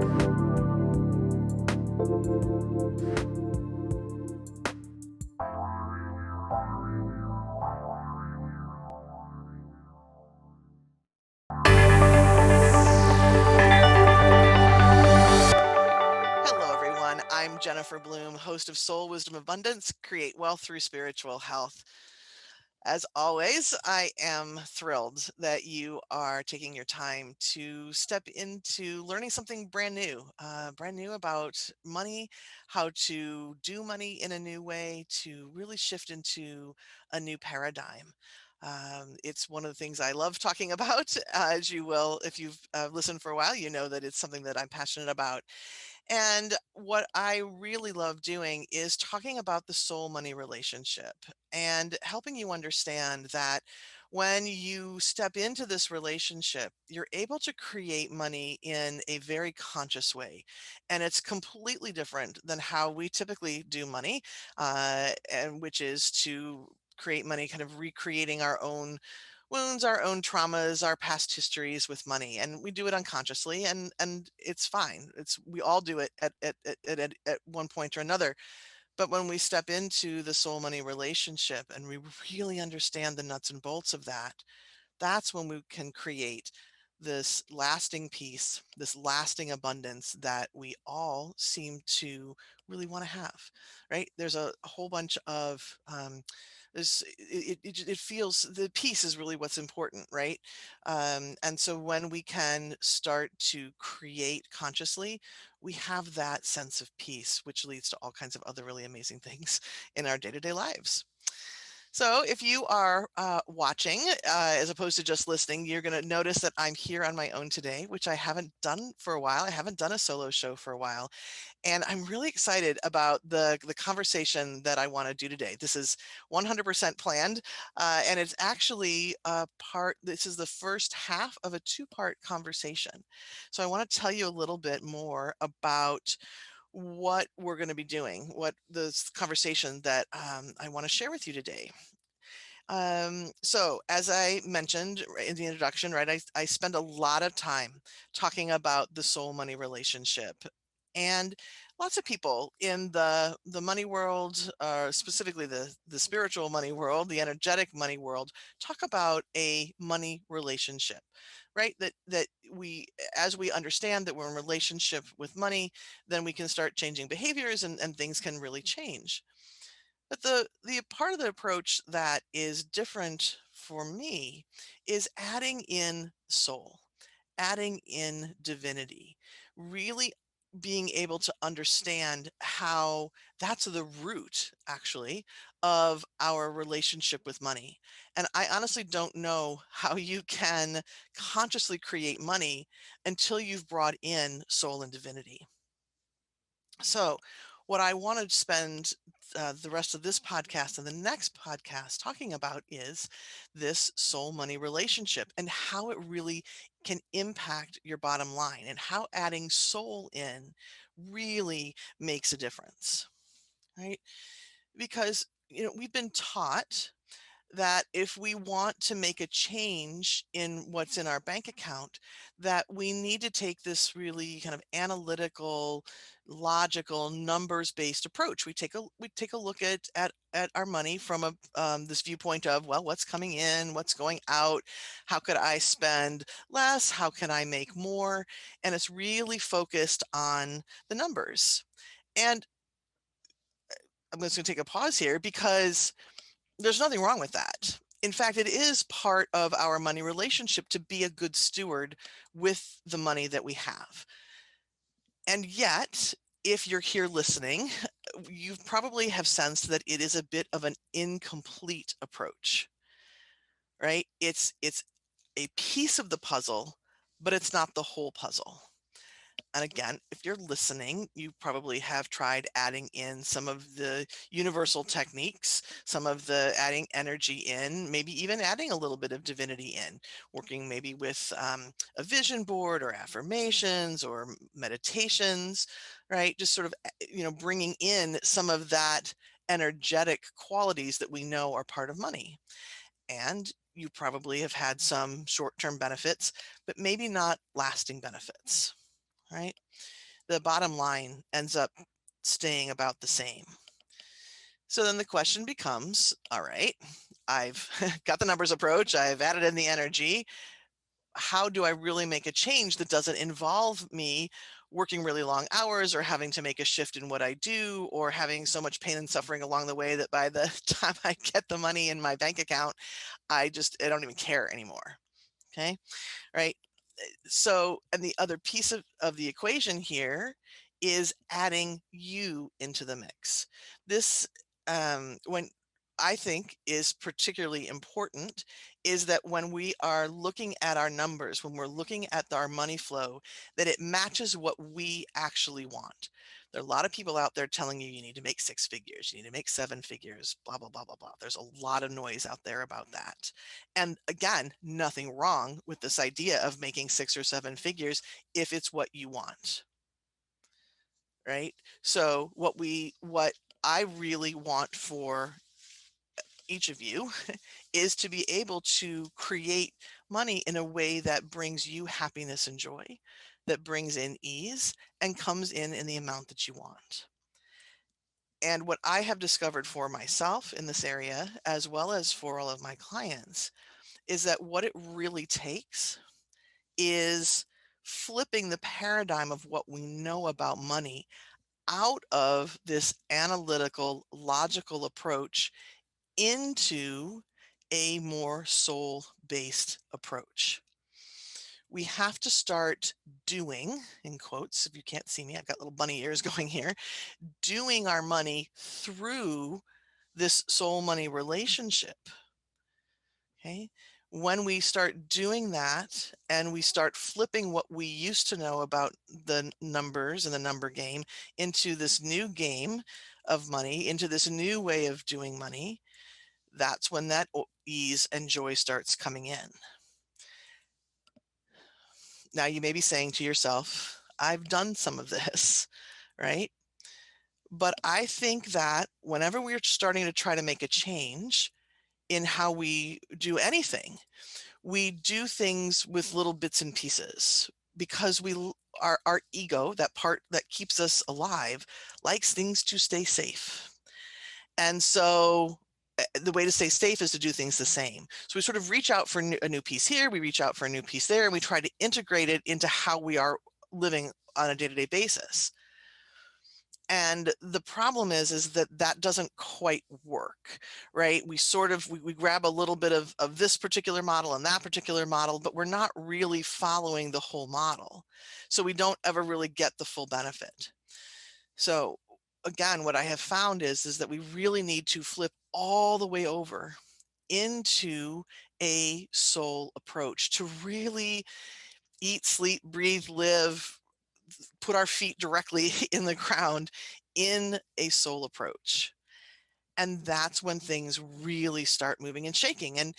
Hello, everyone. I'm Jennifer Bloome, host of Soul Wisdom Abundance, Create Wealth Through Spiritual Health. As always, I am thrilled that you are taking your time to step into learning something brand new about money, how to do money in a new way, to really shift into a new paradigm. It's one of the things I love talking about. As you will, if you've listened for a while, you know that it's something that I'm passionate about. And what I really love doing is talking about the soul money relationship and helping you understand that when you step into this relationship, you're able to create money in a very conscious way. And it's completely different than how we typically do money, and which is to create money, kind of recreating our own wounds, our own traumas, our past histories with money, and we do it unconsciously, and it's fine. It's we all do it at one point or another. But when we step into the soul money relationship and we really understand the nuts and bolts of that, that's when we can create this lasting peace, this lasting abundance that we all seem to really want to have, right? There's a whole bunch of it feels the peace is really what's important, right? And so when we can start to create consciously, we have that sense of peace, which leads to all kinds of other really amazing things in our day-to-day lives. So if you are watching as opposed to just listening, you're going to notice that I'm here on my own today, which I haven't done for a while. I haven't done a solo show for a while. And I'm really excited about the conversation that I want to do today. This is 100% planned, and it's actually this is the first half of a two-part conversation. So I want to tell you a little bit more about what we're going to be doing, what this conversation that I want to share with you today. So as I mentioned in the introduction, right, I spend a lot of time talking about the soul money relationship. And lots of people in the money world, specifically the spiritual money world, the energetic money world, talk about a money relationship, right? That we, as we understand that we're in relationship with money, then we can start changing behaviors and things can really change. But the part of the approach that is different for me is adding in soul, adding in divinity, really being able to understand how that's the root actually of our relationship with money. And I honestly don't know how you can consciously create money until you've brought in soul and divinity. So, what I want to spend the rest of this podcast and the next podcast talking about is this soul money relationship and how it really can impact your bottom line and how adding soul in really makes a difference, right? Because, we've been taught that if we want to make a change in what's in our bank account, that we need to take this really kind of analytical, logical, numbers-based approach. We take a look at our money from a this viewpoint of, well, what's coming in, what's going out, how could I spend less, how can I make more, and it's really focused on the numbers. And I'm just going to take a pause here because there's nothing wrong with that. In fact, it is part of our money relationship to be a good steward with the money that we have. And yet, if you're here listening, you probably have sensed that it is a bit of an incomplete approach, right? It's a piece of the puzzle, but it's not the whole puzzle. And again, if you're listening, you probably have tried adding in some of the universal techniques, some of the adding energy in, maybe even adding a little bit of divinity in, working maybe with a vision board or affirmations or meditations, right? Just sort of, bringing in some of that energetic qualities that we know are part of money. And you probably have had some short-term benefits, but maybe not lasting benefits. right? The bottom line ends up staying about the same. So then the question becomes, all right, I've got the numbers approach, I've added in the energy. How do I really make a change that doesn't involve me working really long hours or having to make a shift in what I do or having so much pain and suffering along the way that by the time I get the money in my bank account, I don't even care anymore. Okay. Right. So, and the other piece of the equation here is adding you into the mix. This, when I think is particularly important, is that when we are looking at our numbers, when we're looking at our money flow, that it matches what we actually want. There are a lot of people out there telling you you need to make 6 figures, you need to make 7 figures, blah, blah, blah, blah, blah. There's a lot of noise out there about that. And again, nothing wrong with this idea of making 6 or 7 figures if it's what you want, right? So what I really want for each of you is to be able to create money in a way that brings you happiness and joy, that brings in ease and comes in the amount that you want. And what I have discovered for myself in this area, as well as for all of my clients, is that what it really takes is flipping the paradigm of what we know about money out of this analytical, logical approach into a more soul-based approach. We have to start doing, in quotes, if you can't see me, I've got little bunny ears going here, doing our money through this soul money relationship. Okay. When we start doing that and we start flipping what we used to know about the numbers and the number game into this new game of money, into this new way of doing money, that's when that ease and joy starts coming in. Now you may be saying to yourself, I've done some of this, right? But I think that whenever we're starting to try to make a change in how we do anything, we do things with little bits and pieces because our ego, that part that keeps us alive, likes things to stay safe. And so the way to stay safe is to do things the same. So we sort of reach out for a new piece here, we reach out for a new piece there, and we try to integrate it into how we are living on a day-to-day basis. And the problem is that that doesn't quite work, right? We sort of, we grab a little bit of this particular model and that particular model, but we're not really following the whole model. So we don't ever really get the full benefit. So again, what I have found is that we really need to flip all the way over into a soul approach to really eat, sleep, breathe, live, put our feet directly in the ground in a soul approach. And that's when things really start moving and shaking. And,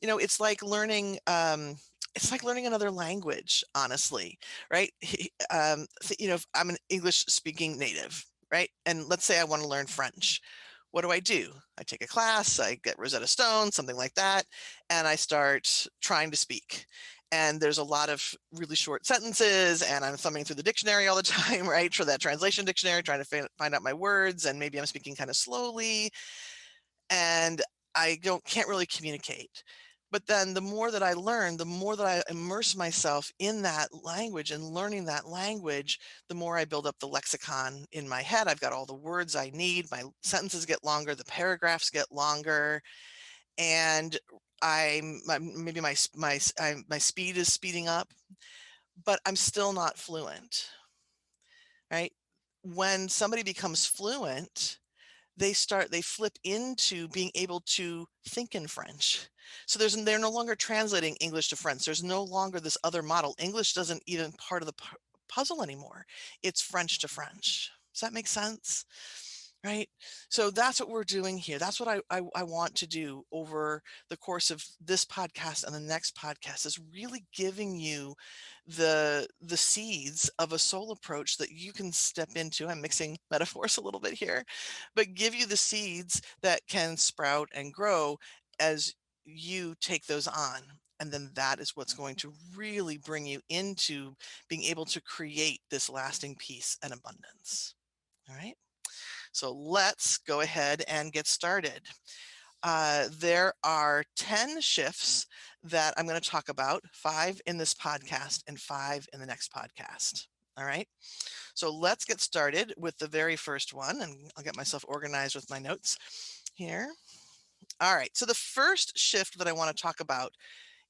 you know, it's like learning another language, honestly, right? You know, if I'm an English speaking native, right? And let's say I want to learn French. What do? I take a class, I get Rosetta Stone, something like that, and I start trying to speak. And there's a lot of really short sentences, and I'm thumbing through the dictionary all the time, right? For that translation dictionary, trying to find out my words, and maybe I'm speaking kind of slowly, and I can't really communicate. But then the more that I learn, the more that I immerse myself in that language and learning that language, the more I build up the lexicon in my head. I've got all the words I need. My sentences get longer, the paragraphs get longer, and maybe my speed is speeding up, but I'm still not fluent, right? When somebody becomes fluent, they flip into being able to think in French. So they're no longer translating English to French. There's no longer this other model. English doesn't even part of the puzzle anymore. It's French to French. Does that make sense? Right? So that's what we're doing here. That's what I want to do over the course of this podcast and the next podcast, is really giving you the seeds of a soul approach that you can step into. I'm mixing metaphors a little bit here, but give you the seeds that can sprout and grow as you take those on. And then that is what's going to really bring you into being able to create this lasting peace and abundance. All right. So let's go ahead and get started. There are 10 shifts that I'm going to talk about, 5 in this podcast and 5 in the next podcast. All right. So let's get started with the very first one, and I'll get myself organized with my notes here. All right. So the first shift that I want to talk about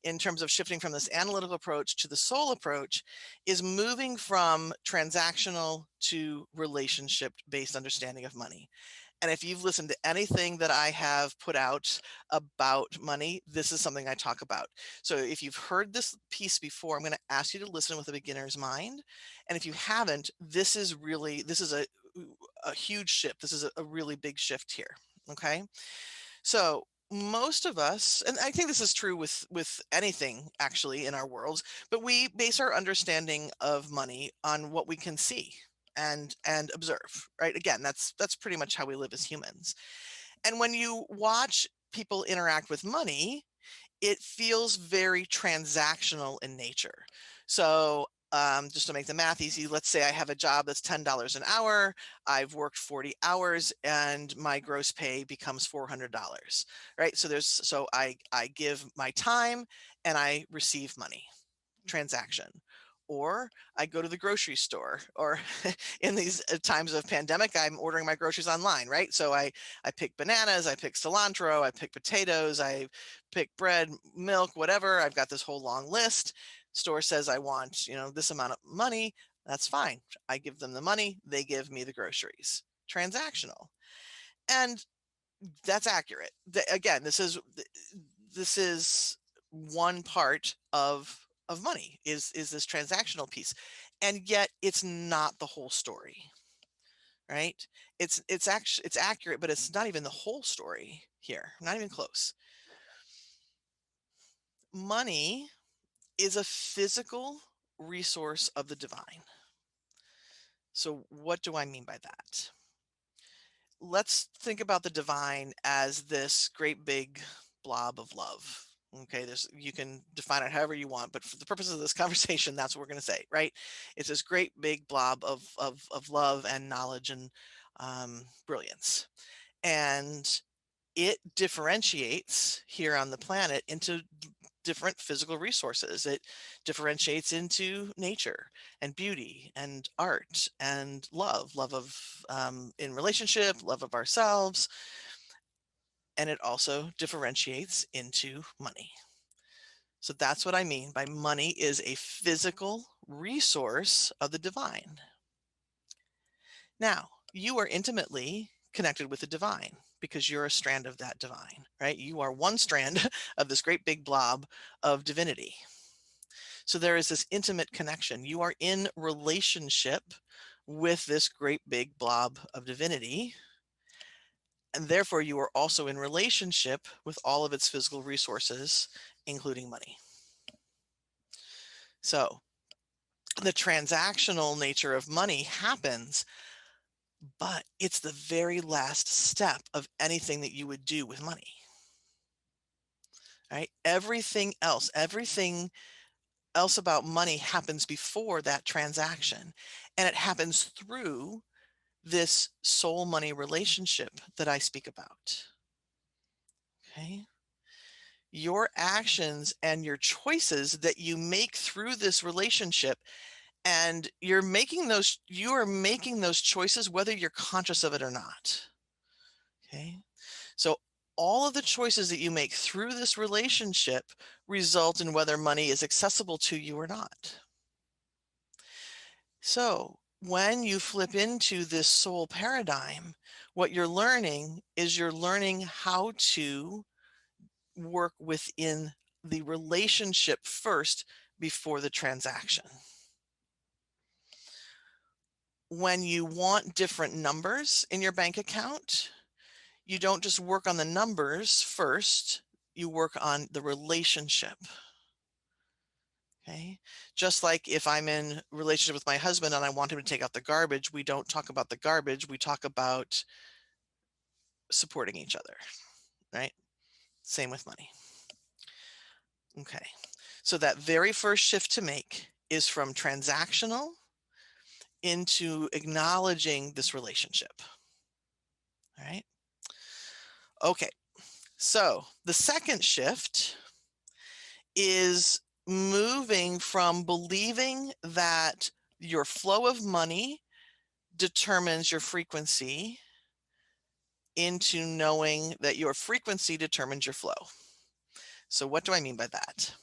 in terms of shifting from this analytical approach to the soul approach is moving from transactional to relationship based understanding of money. And if you've listened to anything that I have put out about money, this is something I talk about. So if you've heard this piece before, I'm going to ask you to listen with a beginner's mind. And if you haven't, this is a huge shift. This is a really big shift here. Okay. So most of us, and I think this is true with anything actually in our worlds, but we base our understanding of money on what we can see and observe, right? Again, that's pretty much how we live as humans. And when you watch people interact with money, it feels very transactional in nature. So just to make the math easy, let's say I have a job that's $10 an hour. I've worked 40 hours and my gross pay becomes $400, right? So I give my time and I receive money. Transaction. Or I go to the grocery store, or in these times of pandemic, I'm ordering my groceries online, right? So I pick bananas, I pick cilantro, I pick potatoes, I pick bread, milk, whatever. I've got this whole long list. Store says I want, this amount of money. That's fine. I give them the money, they give me the groceries. Transactional. And that's accurate. Again, this is one part of money is this transactional piece, and yet it's not the whole story, right? It's accurate, but it's not even the whole story here. Not even close. Money is a physical resource of the divine. So what do I mean by that? Let's think about the divine as this great big blob of love. Okay, you can define it however you want, but for the purposes of this conversation, that's what we're going to say, right? It's this great big blob of love and knowledge and brilliance, and it differentiates here on the planet into different physical resources. It differentiates into nature and beauty and art and love of in relationship, love of ourselves, and it also differentiates into money. So that's what I mean by money is a physical resource of the divine. Now, you are intimately connected with the divine because you're a strand of that divine, right? You are one strand of this great big blob of divinity. So there is this intimate connection. You are in relationship with this great big blob of divinity. And therefore, you are also in relationship with all of its physical resources, including money. So the transactional nature of money happens, but it's the very last step of anything that you would do with money. Right? Everything else about money happens before that transaction, and it happens through this soul money relationship that I speak about. Okay. Your actions and your choices that you make through this relationship, and you are making those choices whether you're conscious of it or not. Okay. So all of the choices that you make through this relationship result in whether money is accessible to you or not. So when you flip into this soul paradigm, what you're learning is you're learning how to work within the relationship first before the transaction. When you want different numbers in your bank account, you don't just work on the numbers first, you work on the relationship. Okay. Just like if I'm in relationship with my husband and I want him to take out the garbage, we don't talk about the garbage. We talk about supporting each other, right? Same with money. Okay. So that very first shift to make is from transactional into acknowledging this relationship. All right. Okay. So the second shift is moving from believing that your flow of money determines your frequency into knowing that your frequency determines your flow. So, what do I mean by that?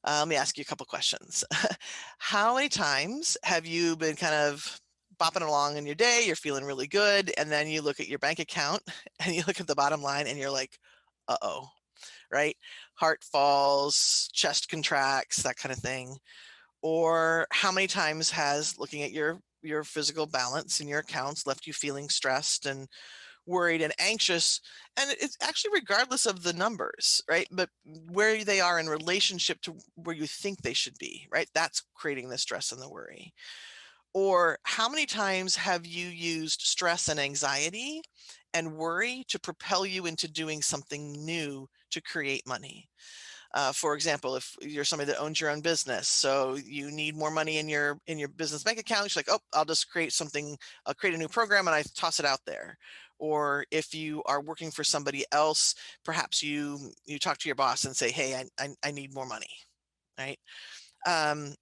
Let me ask you a couple questions. How many times have you been kind of bopping along in your day? You're feeling really good. And then you look at your bank account and you look at the bottom line and you're like, uh oh, right? Heart falls, chest contracts, that kind of thing. Or how many times has looking at your physical balance in your accounts left you feeling stressed and worried and anxious, and it's actually regardless of the numbers, right? But where they are in relationship to where you think they should be, right? That's creating the stress and the worry. Or how many times have you used stress and anxiety and worry to propel you into doing something new to create money? For example, if you're somebody that owns your own business, so you need more money in your business bank account, you're like, oh, I'll just create something, I'll create a new program and I toss it out there. Or if you are working for somebody else, perhaps you talk to your boss and say, hey, I need more money, right? Um,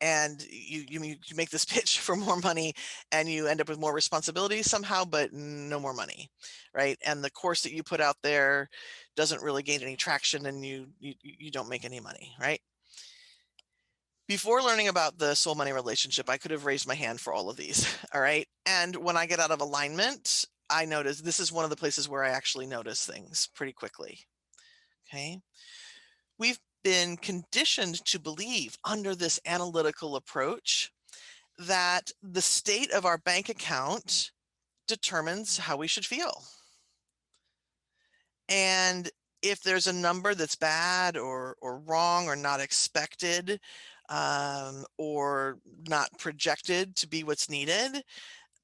and you make this pitch for more money and you end up with more responsibilities somehow, but no more money, right? And the course that you put out there doesn't really gain any traction and you don't make any money, right? Before learning about the soul money relationship, I could have raised my hand for all of these. All right. And when I get out of alignment, I notice this is one of the places where I actually notice things pretty quickly. Okay. We've been conditioned to believe under this analytical approach that the state of our bank account determines how we should feel. And if there's a number that's bad or wrong or not expected, or not projected to be what's needed,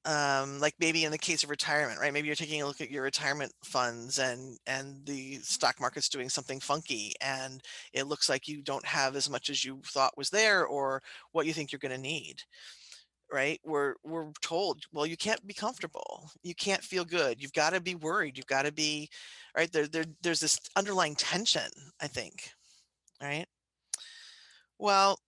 like maybe in the case of retirement, right? Maybe you're taking a look at your retirement funds and the stock market's doing something funky and it looks like you don't have as much as you thought was there or what you think you're going to need, right? We're told, well, you can't be comfortable, you can't feel good, you've got to be worried, you've got to be right there's this underlying tension, I think, right? Well,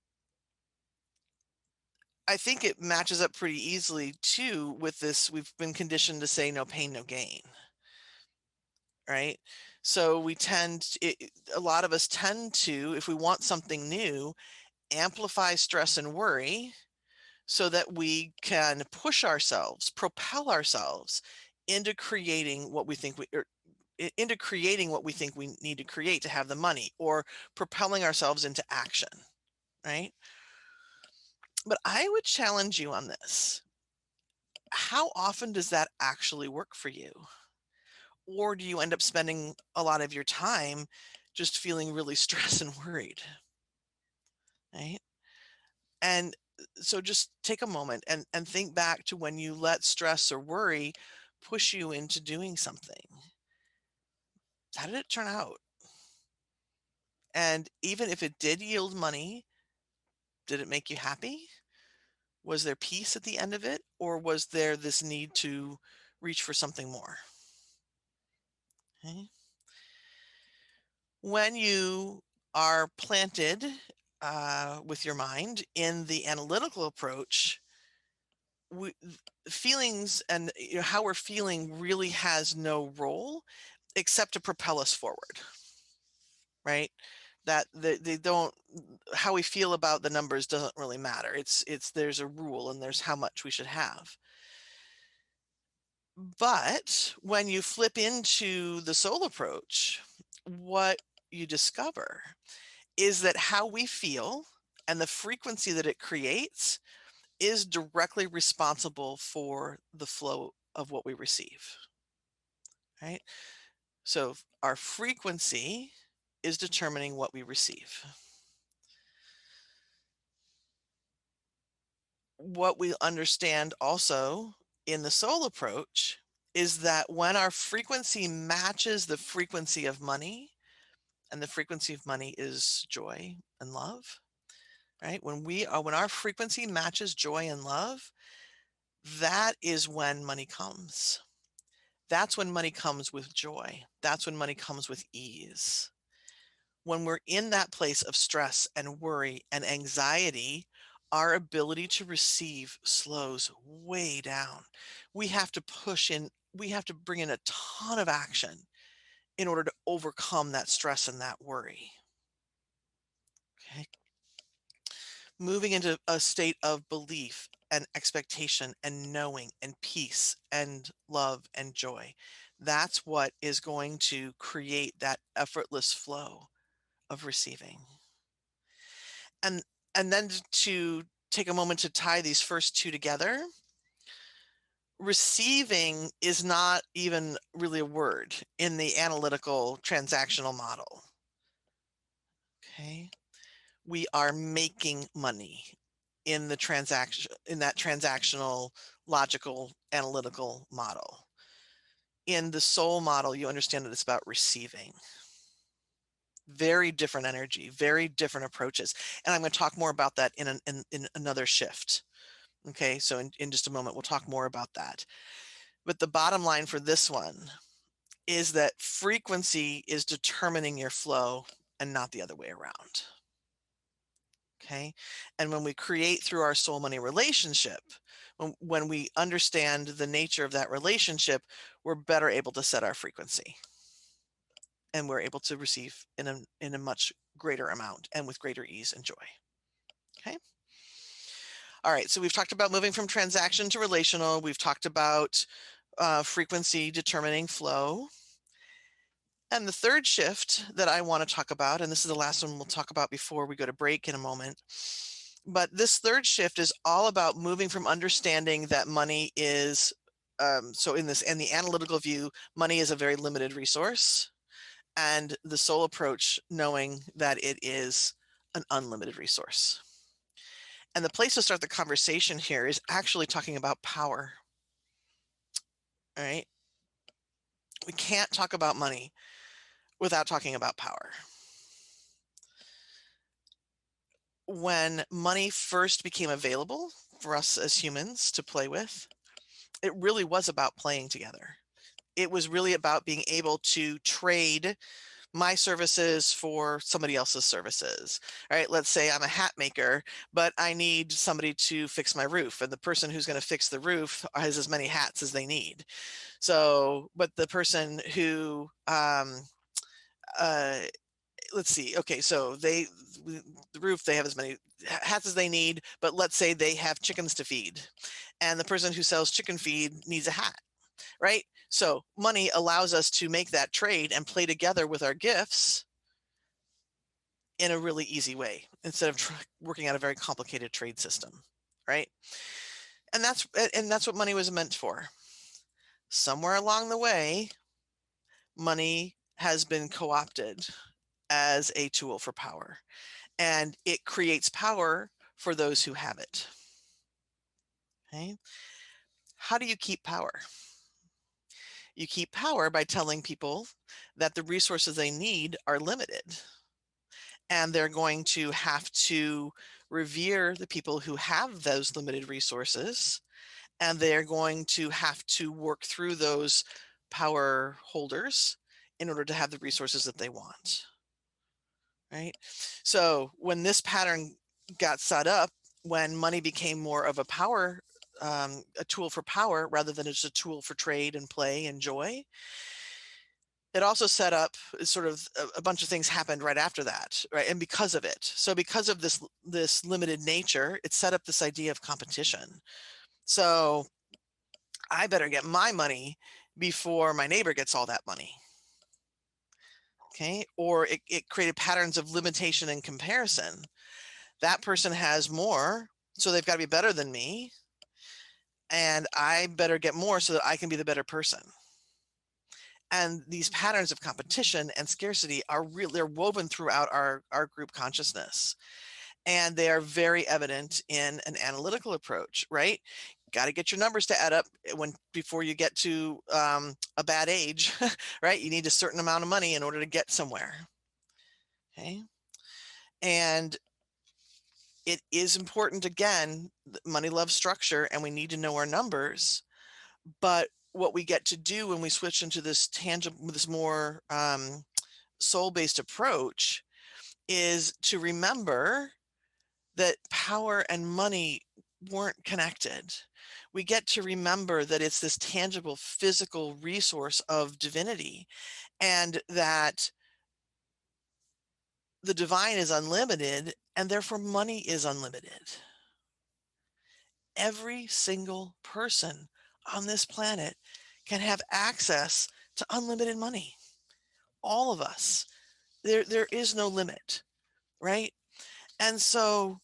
I think it matches up pretty easily too with this. We've been conditioned to say no pain, no gain, right? So a lot of us tend to, if we want something new, amplify stress and worry so that we can push ourselves, propel ourselves into creating what we think into creating what we think we need to create to have the money, or propelling ourselves into action, right? But I would challenge you on this. How often does that actually work for you? Or do you end up spending a lot of your time just feeling really stressed and worried, right? And so just take a moment and think back to when you let stress or worry push you into doing something. How did it turn out? And even if it did yield money, did it make you happy? Was there peace at the end of it? Or was there this need to reach for something more? Okay. When you are planted with your mind in the analytical approach, feelings and how we're feeling really has no role except to propel us forward, right? That they don't, how we feel about the numbers doesn't really matter. It's there's a rule and there's how much we should have. But when you flip into the soul approach, what you discover is that how we feel and the frequency that it creates is directly responsible for the flow of what we receive, right? So our frequency is determining what we receive. What we understand also in the soul approach is that when our frequency matches the frequency of money, And the frequency of money is joy and love, right? When our frequency matches joy and love, that is when money comes. That's when money comes with joy. That's when money comes with ease. When we're in that place of stress and worry and anxiety, our ability to receive slows way down. We have to push in, we have to bring in a ton of action in order to overcome that stress and that worry. Okay. Moving into a state of belief and expectation and knowing and peace and love and joy. That's what is going to create that effortless flow of receiving. And then to take a moment to tie these first two together, receiving is not even really a word in the analytical transactional model. Okay. We are making money in that transactional logical analytical model. In the soul model, you understand that it's about receiving. Very different energy, very different approaches. And I'm going to talk more about that in another shift. Okay, so in just a moment, we'll talk more about that. But the bottom line for this one is that frequency is determining your flow and not the other way around. Okay. And when we create through our soul money relationship, when we understand the nature of that relationship, we're better able to set our frequency. And we're able to receive in a much greater amount and with greater ease and joy. Okay. All right. So we've talked about moving from transaction to relational. We've talked about frequency determining flow. And the third shift that I want to talk about, and this is the last one we'll talk about before we go to break in a moment, but this third shift is all about moving from understanding that money is, so in the analytical view, money is a very limited resource, and the soul approach knowing that it is an unlimited resource. And the place to start the conversation here is actually talking about power. All right. We can't talk about money without talking about power. When money first became available for us as humans to play with, it really was about playing together. It was really about being able to trade my services for somebody else's services. All right, let's say I'm a hat maker, but I need somebody to fix my roof, and the person who's going to fix the roof has as many hats as they need. So, but the person who let's see. Okay, so the roof, they have as many hats as they need, but let's say they have chickens to feed, and the person who sells chicken feed needs a hat, right? So money allows us to make that trade and play together with our gifts in a really easy way instead of working out a very complicated trade system, right? And that's what money was meant for. Somewhere along the way, money has been co-opted as a tool for power, and it creates power for those who have it. Okay? How do you keep power? You keep power by telling people that the resources they need are limited, and they're going to have to revere the people who have those limited resources, and they're going to have to work through those power holders in order to have the resources that they want. Right? So when this pattern got set up, when money became more of a power, a tool for power rather than just a tool for trade and play and joy, it also set up sort of a bunch of things happened right after that, right? And because of it, so because of this limited nature, it set up this idea of competition. So I better get my money before my neighbor gets all that money. Okay. Or it created patterns of limitation and comparison. That person has more, so they've got to be better than me. And I better get more so that I can be the better person. And these patterns of competition and scarcity are real, they're woven throughout our group consciousness. And they are very evident in an analytical approach, right? Got to get your numbers to add up before you get to a bad age, right? You need a certain amount of money in order to get somewhere. Okay. And it is important, again, money loves structure and we need to know our numbers. But what we get to do when we switch into this tangible, this more soul-based approach is to remember that power and money weren't connected. We get to remember that it's this tangible physical resource of divinity, and that the divine is unlimited and therefore money is unlimited. Every single person on this planet can have access to unlimited money. All of us. There is no limit, right? And so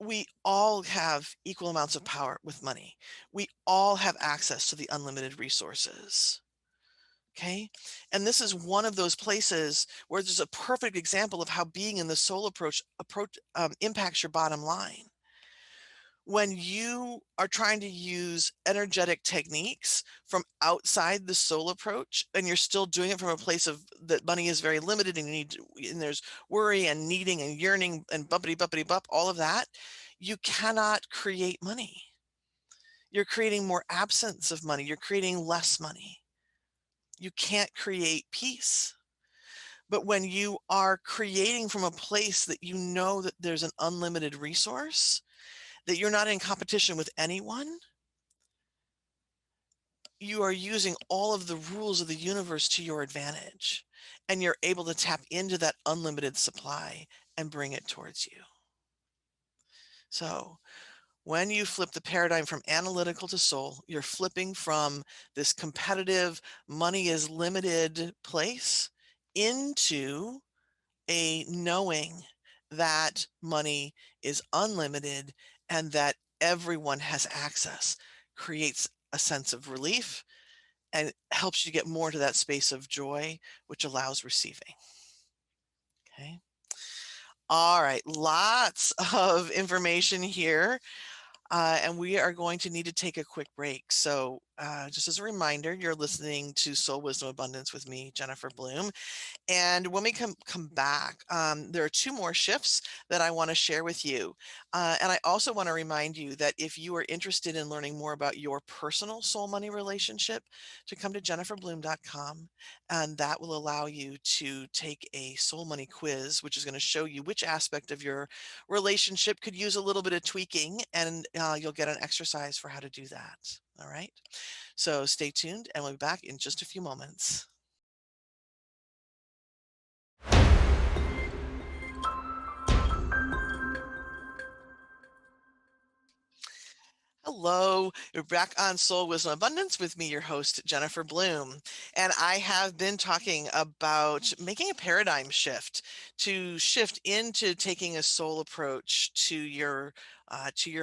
we all have equal amounts of power with money. We all have access to the unlimited resources. Okay. And this is one of those places where there's a perfect example of how being in the soul approach impacts your bottom line. When you are trying to use energetic techniques from outside the soul approach, and you're still doing it from a place of that money is very limited and you need to, and there's worry and needing and yearning and bumpity bumpity bump, all of that, you cannot create money. You're creating more absence of money. You're creating less money. You can't create peace. But when you are creating from a place that you know that there's an unlimited resource, that you're not in competition with anyone, you are using all of the rules of the universe to your advantage, and you're able to tap into that unlimited supply and bring it towards you. So when you flip the paradigm from analytical to soul, you're flipping from this competitive, money is limited place into a knowing that money is unlimited and that everyone has access, creates a sense of relief and helps you get more to that space of joy, which allows receiving. Okay. All right. Lots of information here. And we are going to need to take a quick break. So, just as a reminder, you're listening to Soul Wisdom Abundance with me, Jennifer Bloome. And when we come back, there are two more shifts that I want to share with you. And I also want to remind you that if you are interested in learning more about your personal soul money relationship, to come to jenniferbloom.com, and that will allow you to take a soul money quiz, which is going to show you which aspect of your relationship could use a little bit of tweaking, and you'll get an exercise for how to do that. All right. So stay tuned, and we'll be back in just a few moments. Hello, you're back on Soul Wisdom Abundance with me, your host, Jennifer Bloome. And I have been talking about making a paradigm shift to shift into taking a soul approach to your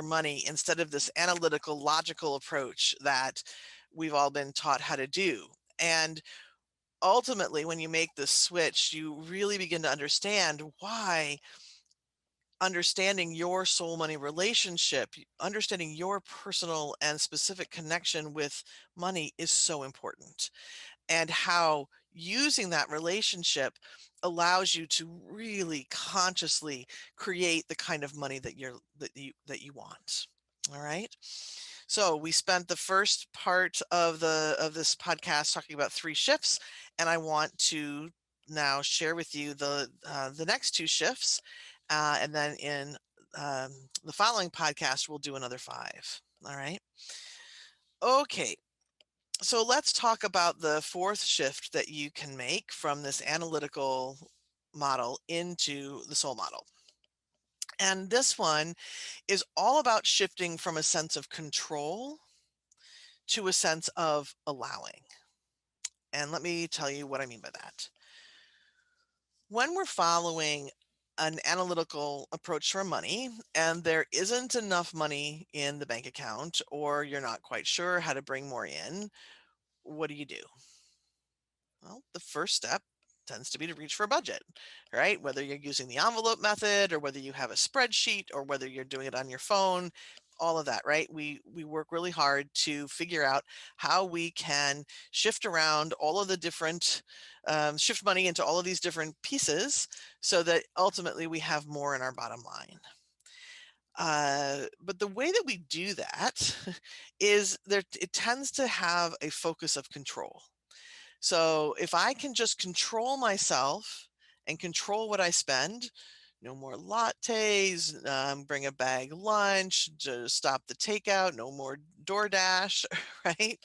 money instead of this analytical, logical approach that we've all been taught how to do. And ultimately, when you make the switch, you really begin to understand why understanding your soul money relationship, understanding your personal and specific connection with money is so important, and how using that relationship allows you to really consciously create the kind of money that you want. All right. So we spent the first part of this podcast talking about three shifts, and I want to now share with you the next two shifts, and then in um, the following podcast we'll do another five. All right. Okay. So let's talk about the fourth shift that you can make from this analytical model into the soul model. And this one is all about shifting from a sense of control to a sense of allowing. And let me tell you what I mean by that. When we're following an analytical approach to our money and there isn't enough money in the bank account, or you're not quite sure how to bring more in, what do you do? Well, the first step tends to be to reach for a budget, right? Whether you're using the envelope method or whether you have a spreadsheet or whether you're doing it on your phone, all of that, right? We work really hard to figure out how we can shift around all of the different, shift money into all of these different pieces so that ultimately we have more in our bottom line. But the way that we do that is there, it tends to have a focus of control. So if I can just control myself and control what I spend, no more lattes, bring a bag lunch, just stop the takeout, no more DoorDash, right?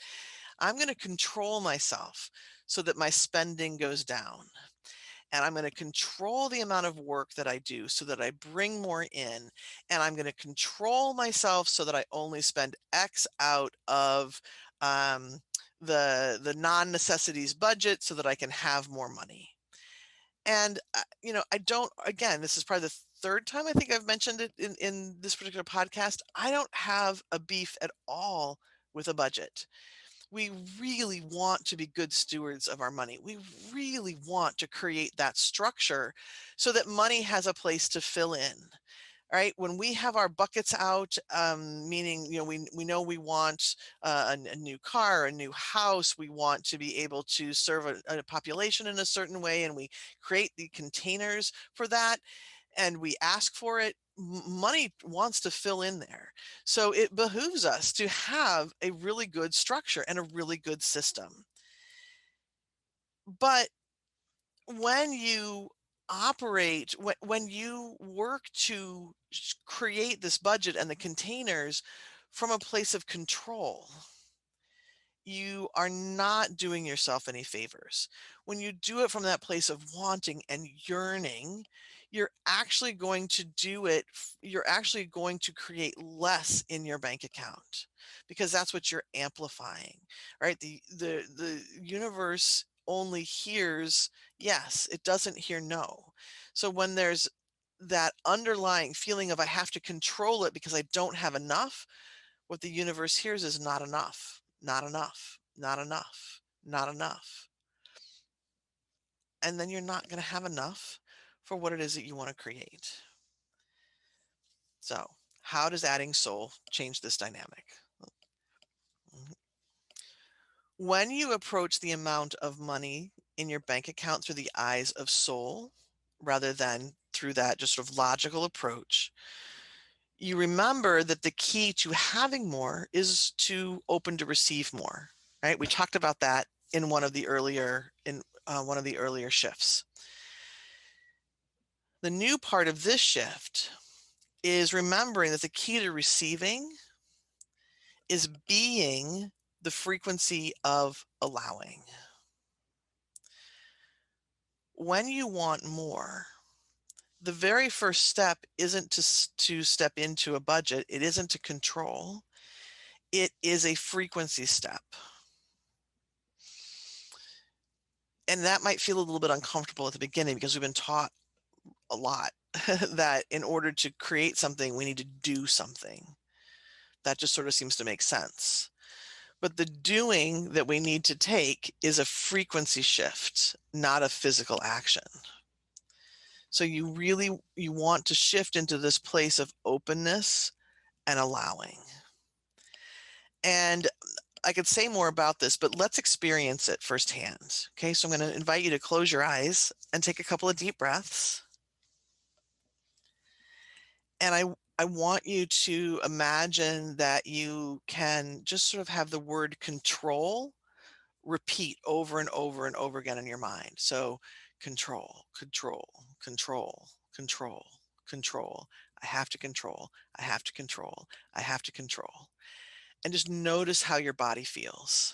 I'm going to control myself so that my spending goes down. And I'm going to control the amount of work that I do so that I bring more in. And I'm going to control myself so that I only spend X out of um, the non-necessities budget so that I can have more money. And I don't. Again, this is probably the third time I think I've mentioned it in this particular podcast. I don't have a beef at all with a budget. We really want to be good stewards of our money. We really want to create that structure so that money has a place to fill in. Right, when we have our buckets out, meaning we know we want a new car, a new house, we want to be able to serve a population in a certain way, and we create the containers for that, and we ask for it. Money wants to fill in there, so it behooves us to have a really good structure and a really good system. But when you operate, when you work to create this budget and the containers from a place of control, you are not doing yourself any favors. When you do it from that place of wanting and yearning, you're actually going to do it, you're actually going to create less in your bank account because that's what you're amplifying, right? The universe only hears yes, it doesn't hear no. So when there's that underlying feeling of I have to control it because I don't have enough, what the universe hears is not enough, not enough, not enough, not enough. And then you're not going to have enough for what it is that you want to create. So, how does adding soul change this dynamic? When you approach the amount of money in your bank account through the eyes of soul, rather than through that just sort of logical approach, you remember that the key to having more is to open to receive more, right? We talked about that in one of the earlier shifts. The new part of this shift is remembering that the key to receiving is being the frequency of allowing. When you want more, the very first step isn't to step into a budget. It isn't to control. It is a frequency step. And that might feel a little bit uncomfortable at the beginning because we've been taught a lot that in order to create something, we need to do something. That just sort of seems to make sense. But the doing that we need to take is a frequency shift, not a physical action. So you want to shift into this place of openness and allowing. And I could say more about this, but let's experience it firsthand. Okay, so I'm going to invite you to close your eyes and take a couple of deep breaths. And I want you to imagine that you can just sort of have the word control repeat over and over and over again in your mind. So control, control, control, control, control. I have to control. I have to control. I have to control. And just notice how your body feels.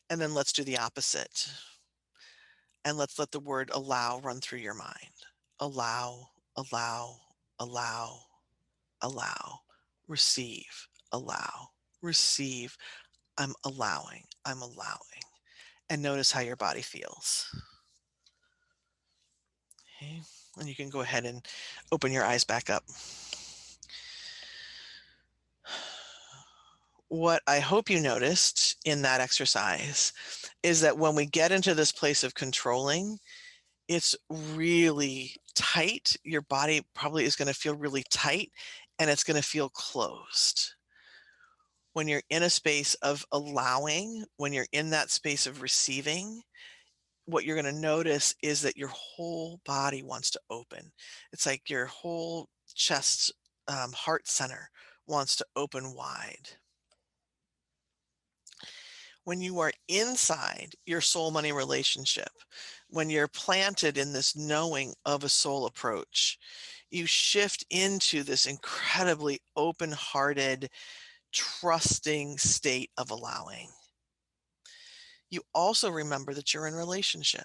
And then let's do the opposite. And let's let the word allow run through your mind. Allow, allow, allow, allow, receive, allow, receive. I'm allowing, I'm allowing. And notice how your body feels. Okay. And you can go ahead and open your eyes back up. What I hope you noticed in that exercise is that when we get into this place of controlling, it's really tight. Your body probably is going to feel really tight and it's going to feel closed. When you're in a space of allowing, when you're in that space of receiving, what you're going to notice is that your whole body wants to open. It's like your whole chest, heart center wants to open wide. When you are inside your soul money relationship, when you're planted in this knowing of a soul approach, you shift into this incredibly open hearted, trusting state of allowing. You also remember that you're in relationship.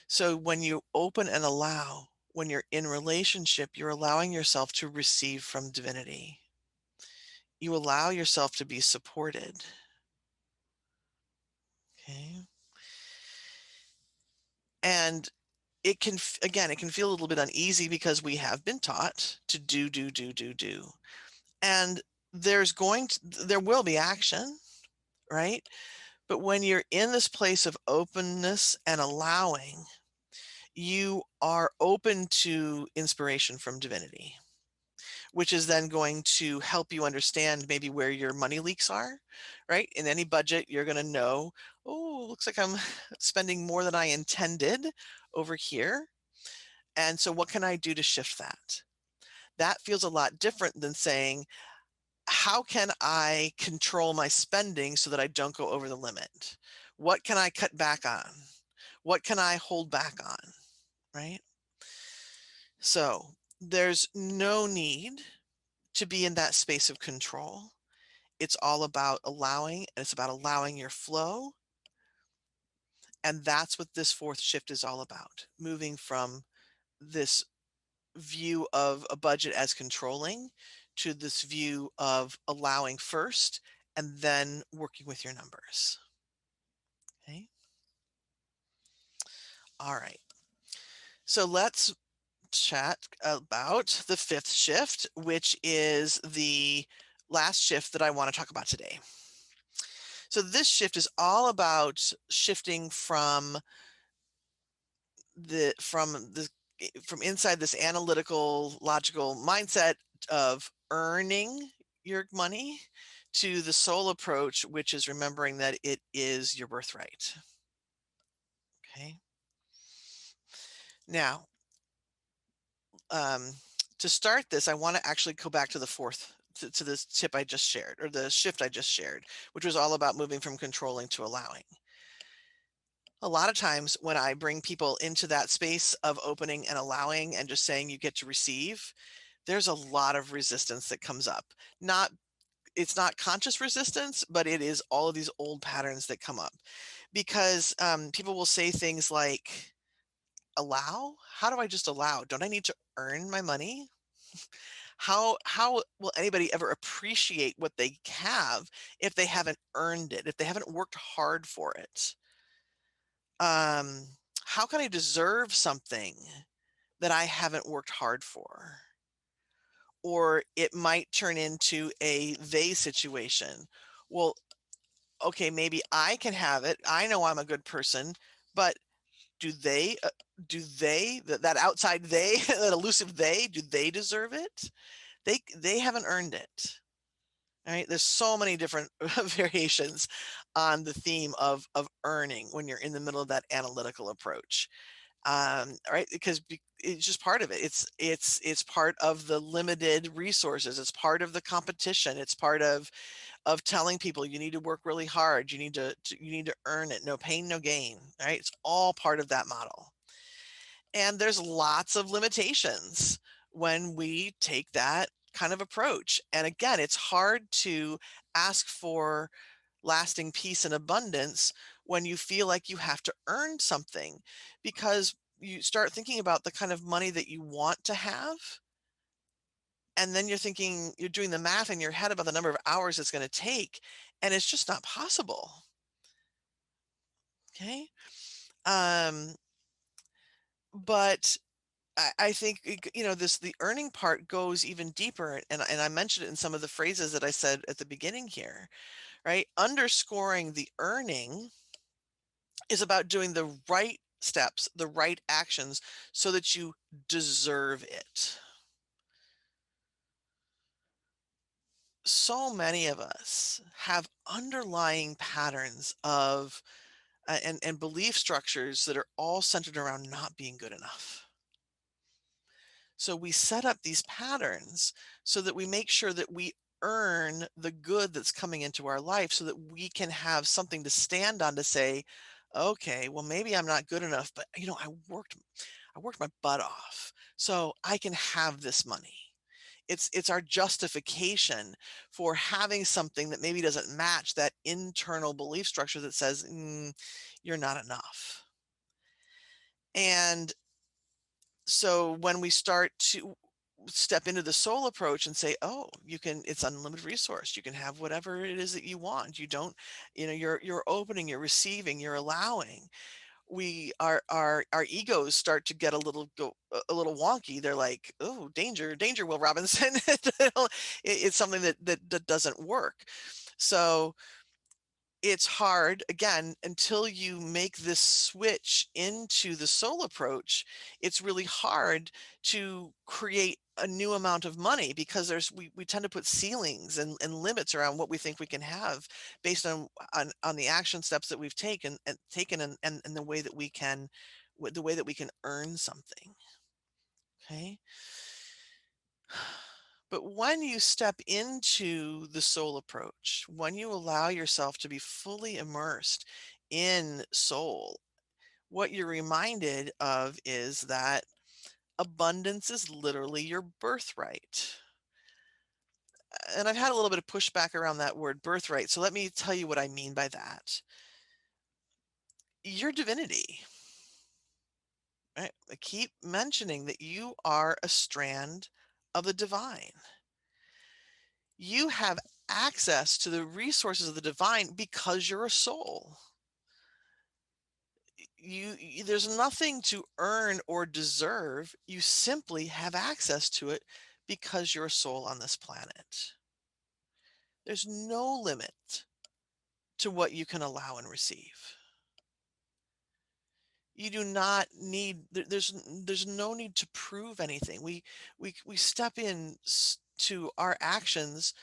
So when you open and allow, when you're in relationship, you're allowing yourself to receive from divinity. You allow yourself to be supported. Okay. And again, it can feel a little bit uneasy because we have been taught to do. And there will be action, right? But when you're in this place of openness and allowing, you are open to inspiration from divinity, which is then going to help you understand maybe where your money leaks are, right? In any budget, you're going to know, oh, looks like I'm spending more than I intended over here. And so what can I do to shift that? That feels a lot different than saying, how can I control my spending so that I don't go over the limit? What can I cut back on? What can I hold back on? Right? So there's no need to be in that space of control. It's all about allowing, and it's about allowing your flow. And that's what this fourth shift is all about, moving from this view of a budget as controlling to this view of allowing first and then working with your numbers. Okay. All right. So let's chat about the fifth shift, which is the last shift that I want to talk about today. So this shift is all about shifting the from the from inside this analytical, logical mindset of earning your money to the soul approach, which is remembering that it is your birthright. Okay. Now, um, to start this, I want to actually go back to the fourth, to this tip I just shared, or the shift I just shared, which was all about moving from controlling to allowing. A lot of times when I bring people into that space of opening and allowing and just saying you get to receive, there's a lot of resistance that comes up. It's not conscious resistance, but it is all of these old patterns that come up because people will say things like, allow? How do I just allow? Don't I need to earn my money? How will anybody ever appreciate what they have if they haven't earned it, if they haven't worked hard for it? Um, how can I deserve something that I haven't worked hard for? Or it might turn into a they situation. Well, okay, maybe I can have it. I know I'm a good person, but do they, that outside they, that elusive they, do they deserve it? They haven't earned it. All right. There's so many different variations on the theme of earning when you're in the middle of that analytical approach. Right, because it's just part of it. It's part of the limited resources. It's part of the competition. It's part of telling people you need to work really hard. You need to earn it. No pain, no gain. Right? It's all part of that model. And there's lots of limitations when we take that kind of approach. And again, it's hard to ask for lasting peace and abundance when you feel like you have to earn something, because you start thinking about the kind of money that you want to have, and then you're doing the math in your head about the number of hours it's going to take, and it's just not possible. Okay. um but I think the earning part goes even deeper, and I mentioned it in some of the phrases that I said at the beginning here, right? Underscoring the earning is about doing the right steps, the right actions so that you deserve it. so many of us have underlying patterns of and belief structures that are all centered around not being good enough. So we set up these patterns so that we make sure that we earn the good that's coming into our life so that we can have something to stand on to say, okay, well maybe I'm not good enough, but I worked my butt off. So I can have this money. It's our justification for having something that maybe doesn't match that internal belief structure that says, you're not enough. And so when we start to step into the soul approach and say, oh, it's unlimited resource, you can have whatever it is that you want, you're opening, you're receiving, you're allowing, our egos start to get a little wonky. They're like, oh, danger, danger, Will Robinson. It's something that doesn't work. So it's hard, again, until you make this switch into the soul approach. It's really hard to create a new amount of money because we tend to put ceilings and limits around what we think we can have based on the action steps that we've taken and the way that we can earn something. Okay. But when you step into the soul approach, when you allow yourself to be fully immersed in soul, what you're reminded of is that abundance is literally your birthright. And I've had a little bit of pushback around that word birthright. So let me tell you what I mean by that. Your divinity, right? I keep mentioning that you are a strand of the divine. You have access to the resources of the divine because you're a soul. There's nothing to earn or deserve. You simply have access to it because you're a soul on this planet. There's no limit to what you can allow and receive. You do not need there's no need to prove anything. We step in to our actions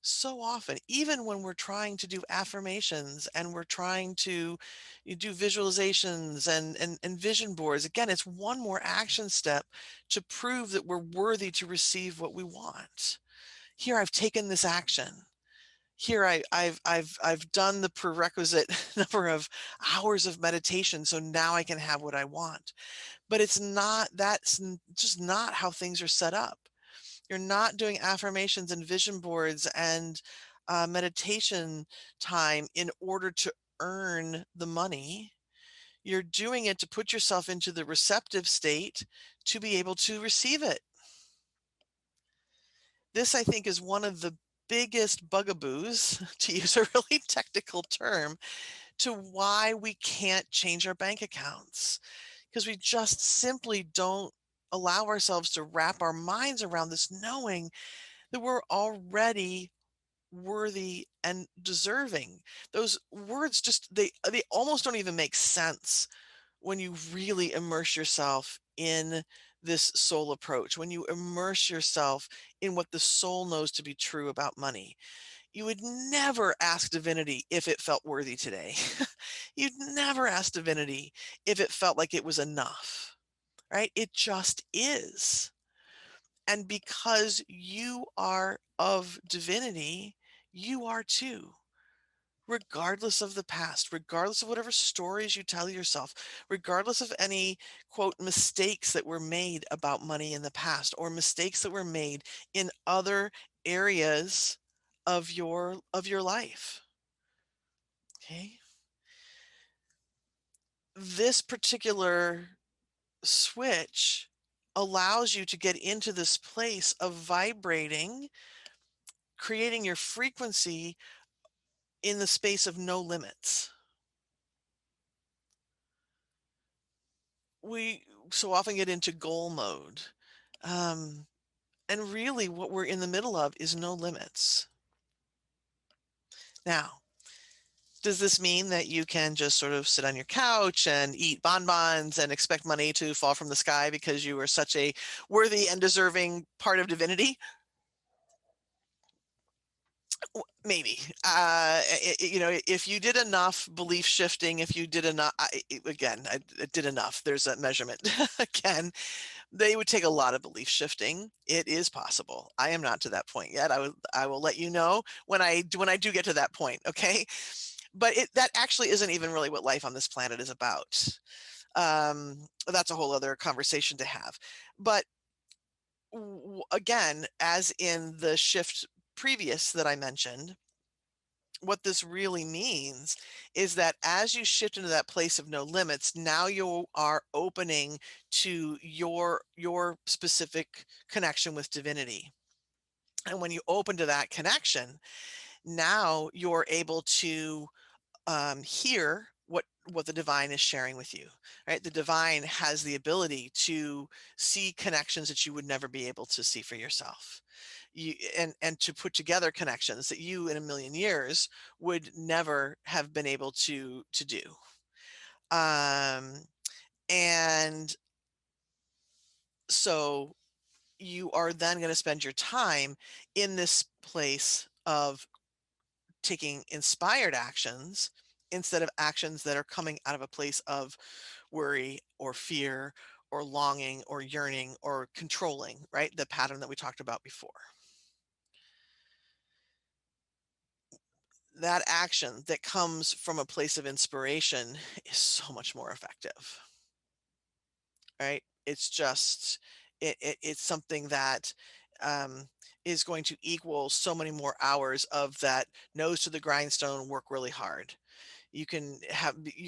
so often, even when we're trying to do affirmations and we're trying to do visualizations and vision boards. Again, it's one more action step to prove that we're worthy to receive what we want. Here, I've taken this action. Here, I've done the prerequisite number of hours of meditation, so now I can have what I want. But that's just not how things are set up. You're not doing affirmations and vision boards and meditation time in order to earn the money. You're doing it to put yourself into the receptive state to be able to receive it. This, I think, is one of the biggest bugaboos, to use a really technical term, to why we can't change our bank accounts, because we just simply don't allow ourselves to wrap our minds around this, knowing that we're already worthy and deserving. Those words they almost don't even make sense when you really immerse yourself in this soul approach, when you immerse yourself in what the soul knows to be true about money. You would never ask divinity if it felt worthy today. You'd never ask divinity if it felt like it was enough, right? It just is. And because you are of divinity, you are too, regardless of the past, regardless of whatever stories you tell yourself, regardless of any quote mistakes that were made about money in the past or mistakes that were made in other areas of your life. Okay? This particular switch allows you to get into this place of vibrating, creating your frequency in the space of no limits. We so often get into goal mode. Um, and really, what we're in the middle of is no limits. Now, does this mean that you can just sort of sit on your couch and eat bonbons and expect money to fall from the sky because you are such a worthy and deserving part of divinity? Maybe. If you did enough belief shifting, if you did enough, again, I did enough. There's that measurement again. They would take a lot of belief shifting. It is possible. I am not to that point yet. I will let you know when I do get to that point, okay? But that actually isn't even really what life on this planet is about. That's a whole other conversation to have. But again, as in the shift previous that I mentioned, what this really means is that as you shift into that place of no limits, now you are opening to your specific connection with divinity. And when you open to that connection, now you're able to hear what the divine is sharing with you, right? The divine has the ability to see connections that you would never be able to see for yourself. And to put together connections that you in a million years would never have been able to do. Um, and so you are then going to spend your time in this place of taking inspired actions instead of actions that are coming out of a place of worry or fear or longing or yearning or controlling, right? The pattern that we talked about before. That action that comes from a place of inspiration is so much more effective, right? It's something that um, is going to equal so many more hours of that nose to the grindstone work really hard. You can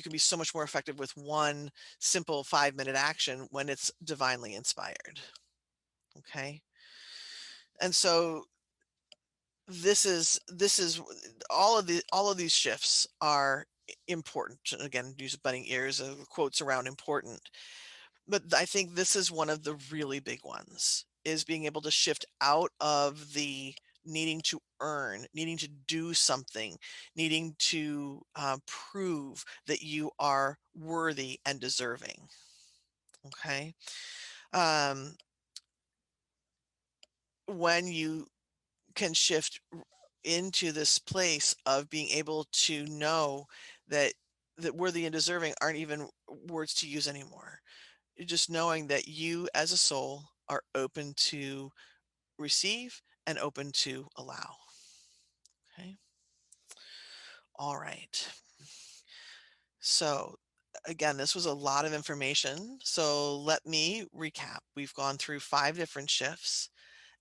be so much more effective with one simple 5-minute action when it's divinely inspired. Okay. And so this is all of these shifts are important. And again, use budding ears, quotes around important. But I think this is one of the really big ones, is being able to shift out of the needing to earn, needing to do something, needing to prove that you are worthy and deserving. Okay. Um, when you can shift into this place of being able to know that worthy and deserving aren't even words to use anymore. Just knowing that you as a soul are open to receive and open to allow. Okay. All right. So again, this was a lot of information. So let me recap. We've gone through 5 different shifts.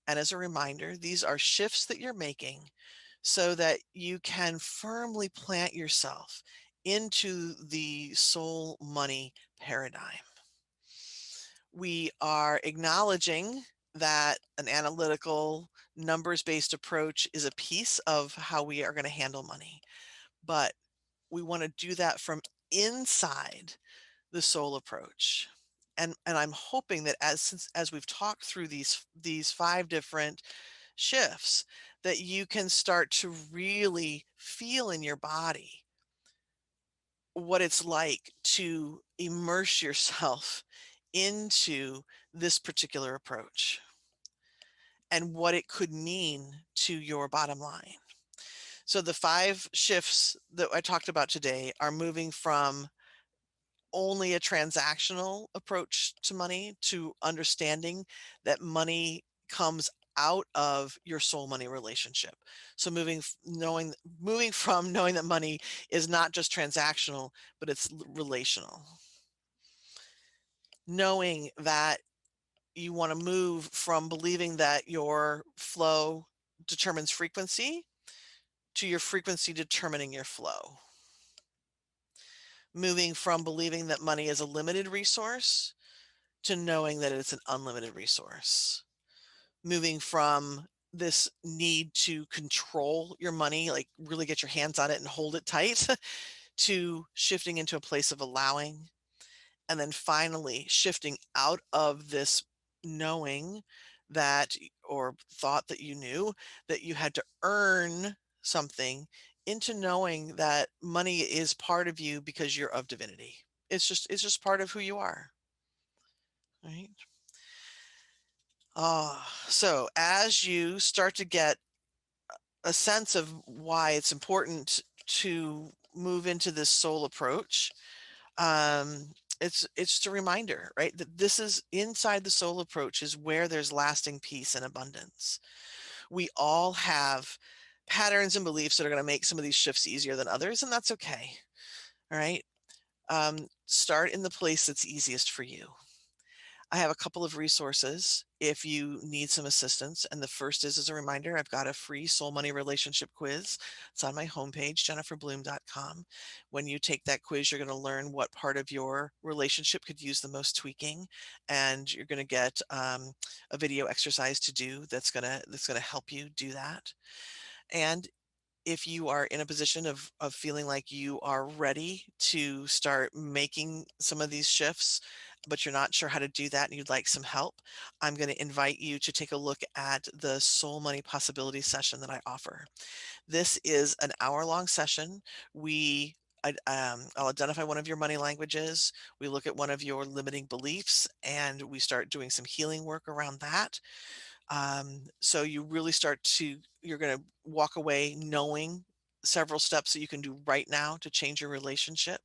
And as a reminder, these are shifts that you're making so that you can firmly plant yourself into the soul money paradigm. We are acknowledging that an analytical, numbers based approach is a piece of how we are going to handle money. But we want to do that from inside the soul approach. And I'm hoping that as we've talked through these 5 different shifts, that you can start to really feel in your body what it's like to immerse yourself into this particular approach and what it could mean to your bottom line. So the 5 shifts that I talked about today are moving from only a transactional approach to money to understanding that money comes out of your soul money relationship. So moving from knowing that money is not just transactional, but it's relational. Knowing that you want to move from believing that your flow determines frequency to your frequency determining your flow. Moving from believing that money is a limited resource to knowing that it's an unlimited resource. Moving from this need to control your money, like really get your hands on it and hold it tight, to shifting into a place of allowing. And then finally shifting out of this knowing that, or thought that you knew that you had to earn something, into knowing that money is part of you because you're of divinity. It's just part of who you are, right? So as you start to get a sense of why it's important to move into this soul approach, it's just a reminder, right? That this is inside the soul approach is where there's lasting peace and abundance. We all have patterns and beliefs that are going to make some of these shifts easier than others, and that's okay. All right. Start in the place that's easiest for you. I have a couple of resources if you need some assistance. And the first is, as a reminder, I've got a free soul money relationship quiz. It's on my homepage, jenniferbloome.com. When you take that quiz, you're going to learn what part of your relationship could use the most tweaking, and you're going to get a video exercise to do that's going to help you do that. And if you are in a position of feeling like you are ready to start making some of these shifts, but you're not sure how to do that and you'd like some help, I'm going to invite you to take a look at the Soul Money Possibility session that I offer. This is an hour-long session. I'll identify one of your money languages. We look at one of your limiting beliefs and we start doing some healing work around that. So you really you're going to walk away knowing several steps that you can do right now to change your relationship.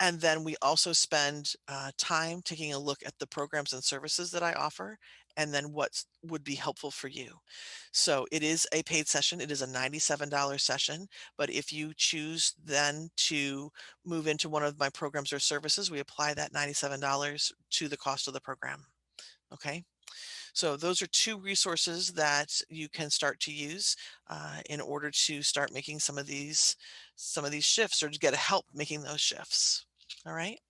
And then we also spend time taking a look at the programs and services that I offer, and then what would be helpful for you. So it is a paid session. It is a $97 session. But if you choose then to move into one of my programs or services, we apply that $97 to the cost of the program. Okay. So those are two resources that you can start to use in order to start making some of these shifts or to get help making those shifts. All right.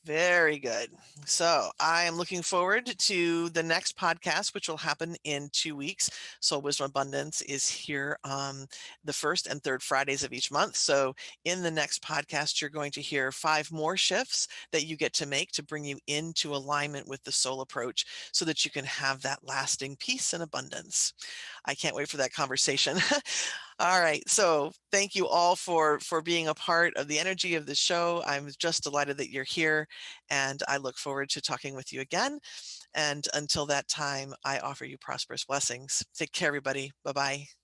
Very good. So I am looking forward to the next podcast, which will happen in 2 weeks. Soul Wisdom Abundance is here the first and third Fridays of each month. So in the next podcast, you're going to hear 5 more shifts that you get to make to bring you into alignment with the soul approach so that you can have that lasting peace and abundance. I can't wait for that conversation. All right. So thank you all for being a part of the energy of the show. I'm just delighted that you're here, and I look forward to talking with you again. And until that time, I offer you prosperous blessings. Take care, everybody. Bye-bye.